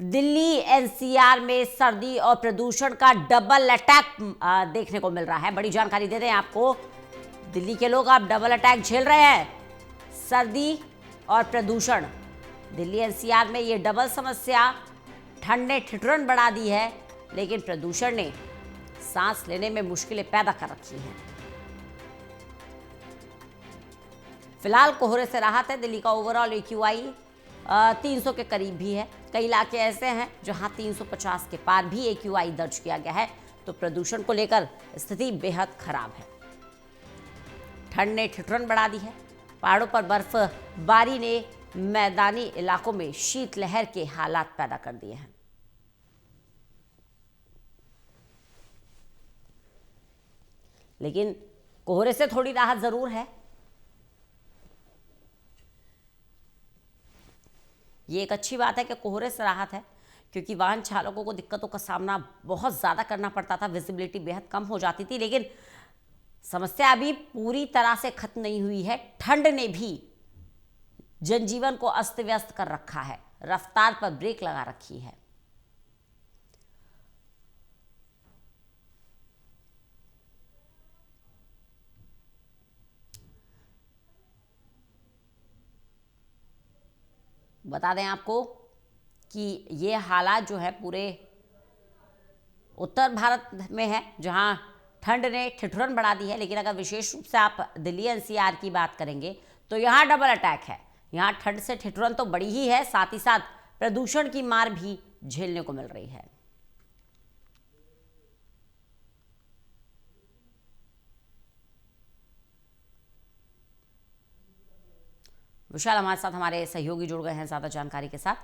Delhi NCR में सर्दी और प्रदूषण का डबल अटैक देखने को मिल रहा है। बड़ी जानकारी दे रहे हैं आपको, दिल्ली के लोग अब डबल अटैक झेल रहे हैं। सर्दी और प्रदूषण, दिल्ली एनसीआर में ये डबल समस्या। ठंड ने ठिठुरन बढ़ा दी है, लेकिन प्रदूषण ने सांस लेने में मुश्किलें पैदा कर रखी हैं। फिलहाल कोहरे से राहत है। दिल्ली का ओवरऑल एक्यूआई 300 के करीब भी है। कई इलाके ऐसे हैं जहां 350 के पार भी एक्यूआई दर्ज किया गया है। तो प्रदूषण को लेकर स्थिति बेहद खराब है। ठंड ने ठिठुरन बढ़ा दी है। पहाड़ों पर बर्फबारी ने मैदानी इलाकों में शीतलहर के हालात पैदा कर दिए हैं। लेकिन कोहरे से थोड़ी राहत जरूर है। ये एक अच्छी बात है कि कोहरे से राहत है, क्योंकि वाहन चालकों को दिक्कतों का सामना बहुत ज़्यादा करना पड़ता था। विजिबिलिटी बेहद कम हो जाती थी, लेकिन समस्या अभी पूरी तरह से खत्म नहीं हुई है। ठंड ने भी जनजीवन को अस्त व्यस्त कर रखा है, रफ्तार पर ब्रेक लगा रखी है। बता दें आपको कि ये हालात जो है पूरे उत्तर भारत में है, जहां ठंड ने ठिठुरन बढ़ा दी है। लेकिन अगर विशेष रूप से आप दिल्ली एनसीआर की बात करेंगे तो यहाँ डबल अटैक है। यहाँ ठंड से ठिठुरन तो बड़ी ही है, साथ ही साथ प्रदूषण की मार भी झेलने को मिल रही है। विशाल हमारे साथ, हमारे सहयोगी जुड़ गए हैं ज़्यादा जानकारी के साथ।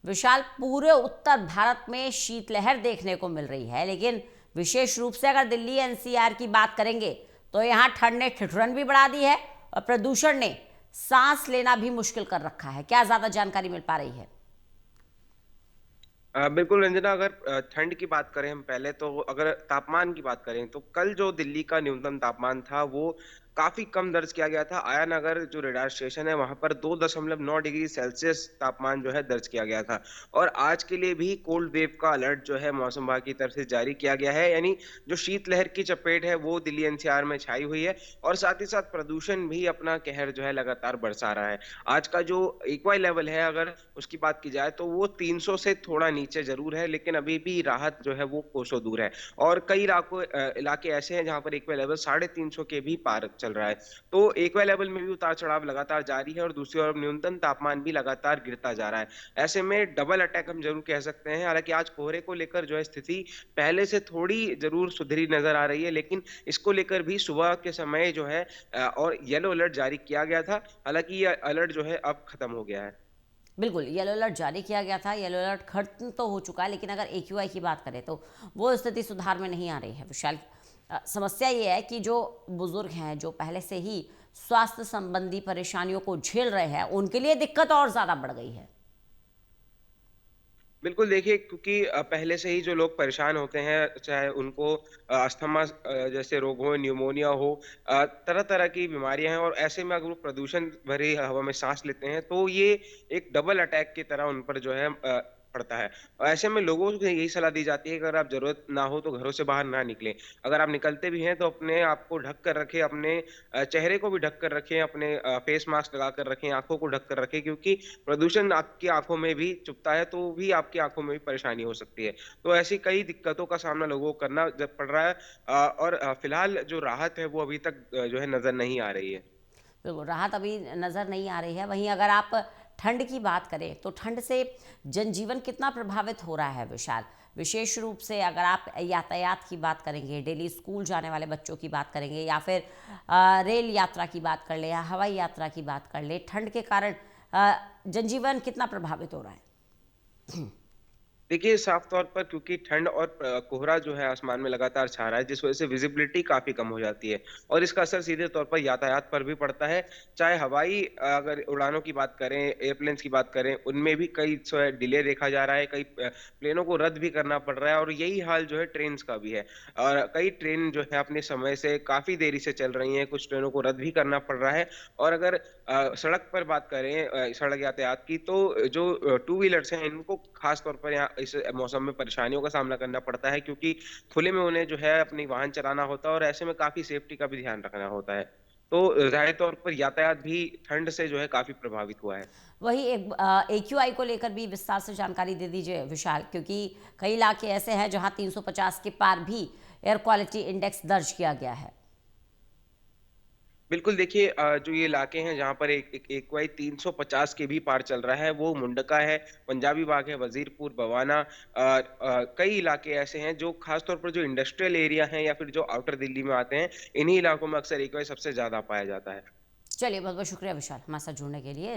विशाल, पूरे उत्तर भारत में शीतलहर देखने को मिल रही है, लेकिन विशेष रूप से अगर दिल्ली एनसीआर की बात करेंगे तो यहाँ ठंड ने ठिठुरन भी बढ़ा दी है और प्रदूषण ने सांस लेना भी मुश्किल कर रखा है। क्या ज़्यादा जानकारी मिल पा रही है? बिल्कुल रंजना, अगर ठंड की बात करें हम पहले, तो अगर तापमान की बात करें तो कल जो दिल्ली का न्यूनतम तापमान था वो काफी कम दर्ज किया गया था। आया नगर जो रेडार स्टेशन है वहां पर 2.9 डिग्री सेल्सियस तापमान जो है दर्ज किया गया था। और आज के लिए भी कोल्ड वेव का अलर्ट जो है मौसम विभाग की तरफ से जारी किया गया है, यानी जो शीतलहर की चपेट है वो दिल्ली एनसीआर में छाई हुई है। और साथ ही साथ प्रदूषण भी अपना कहर जो है लगातार बरसा रहा है। आज का जो एक्वाई लेवल है, अगर उसकी बात की जाए तो वो 300 से थोड़ा नीचे जरूर है, लेकिन अभी भी राहत जो है वो कोसों दूर है। और कई इलाके ऐसे हैं जहां पर एक्वाई लेवल 350 के भी पार चल रहा है। तो एक्वाई लेवल में भी उतार चढ़ाव लगातार जारी है और दूसरी ओर न्यूनतम तापमान भी लगातार गिरता जा रहा है। ऐसे में डबल अटैक हम जरूर कह सकते हैं। हालांकि आज कोहरे को लेकर जो है स्थिति पहले से थोड़ी जरूर सुधरी नजर आ रही है, लेकिन इसको लेकर भी सुबह के समय जो है और येलो अलर्ट जारी किया गया था। हालांकि ये अलर्ट जो है अब खत्म हो गया है। बिल्कुल, येलो अलर्ट जारी किया गया था। येलो अलर्ट खत्म तो हो चुका है, लेकिन अगर एक्यूआई की बात करें तो वो स्थिति सुधार में नहीं आ रही है। विशाल, समस्या ये है कि जो बुजुर्ग हैं, जो पहले से ही स्वास्थ्य संबंधी परेशानियों को झेल रहे हैं, उनके लिए दिक्कत और ज़्यादा बढ़ गई है। बिल्कुल, देखिए, क्योंकि पहले से ही जो लोग परेशान होते हैं, चाहे उनको अस्थमा जैसे रोग हो, न्यूमोनिया हो, तरह-तरह की बीमारियाँ हैं, और ऐसे में अगर वो प्रदूषण भरी हवा में साँस लेते हैं, तो ये एक डबल अटैक की तरह उन पर जो है पड़ता है। और ऐसे में लोगों को यही सलाह दी जाती है कि अगर आप ज़रूरत ना हो तो घरों से बाहर ना निकलें। अगर आप निकलते भी हैं तो अपने आप को ढक कर रखें, अपने चेहरे को भी ढक कर रखें, अपने फेस मास्क लगा कर रखें, आँखों को ढक कर रखें, क्योंकि प्रदूषण आपकी आँखों में भी चुभता है, तो भी आपकी आँखों में भी परेशानी हो सकती है। तो ऐसी कई दिक्कतों का सामना लोगों को करना जब पड़ रहा है, और फिलहाल जो राहत है वो अभी तक जो है नज़र नहीं आ रही है। बिल्कुल, राहत अभी नज़र नहीं आ रही है। वहीं अगर आप ठंड की बात करें तो ठंड से जनजीवन कितना प्रभावित हो रहा है विशाल? विशेष रूप से अगर आप यातायात की बात करेंगे, डेली स्कूल जाने वाले बच्चों की बात करेंगे, या फिर रेल यात्रा की बात कर ले, या हवाई यात्रा की बात कर ले, ठंड के कारण जनजीवन कितना प्रभावित हो रहा है? देखिए, साफ तौर पर क्योंकि ठंड और कोहरा जो है आसमान में लगातार छा रहा है, जिस वजह से विज़िबिलिटी काफ़ी कम हो जाती है और इसका असर सीधे तौर पर यातायात पर भी पड़ता है। चाहे हवाई अगर उड़ानों की बात करें, एयरप्लेन्स की बात करें, उनमें भी कई जो है डिले देखा जा रहा है, कई प्लेनों को रद्द भी करना पड़ रहा है और यही हाल जो है ट्रेन्स का भी है। और कई ट्रेन जो है अपने समय से काफ़ी देरी से चल रही हैं, कुछ ट्रेनों को रद्द भी करना पड़ रहा है और अगर सड़क पर बात करें सड़क यातायात की तो जो टू व्हीलर्स हैं इनको खास तौर पर यहाँ इस मौसम में परेशानियों का सामना करना पड़ता है क्योंकि खुले में उन्हें जो है अपनी वाहन चलाना होता है और ऐसे में काफ़ी सेफ्टी का भी ध्यान रखना होता है। तो ज़ाहिर तौर पर यातायात भी ठंड से जो है काफ़ी प्रभावित हुआ है। वही एक एक्यूआई को लेकर भी विस्तार से जानकारी दे दीजिए विशाल, क्योंकि कई इलाके ऐसे हैं जहां 350 के पार भी एयर क्वालिटी इंडेक्स दर्ज किया गया है। बिल्कुल देखिए जो ये इलाके हैं जहाँ पर एक एक्यूआई 350 के भी पार चल रहा है, वो मुंडका है, पंजाबी बाग है, वज़ीरपुर, बवाना कई इलाके ऐसे हैं जो ख़ास तौर पर जो इंडस्ट्रियल एरिया हैं या फिर जो आउटर दिल्ली में आते हैं, इन्हीं इलाकों में अक्सर एक्यूआई सबसे ज़्यादा पाया जाता है। चलिए, बहुत बहुत शुक्रिया विशाल हमारे साथ जुड़ने के लिए।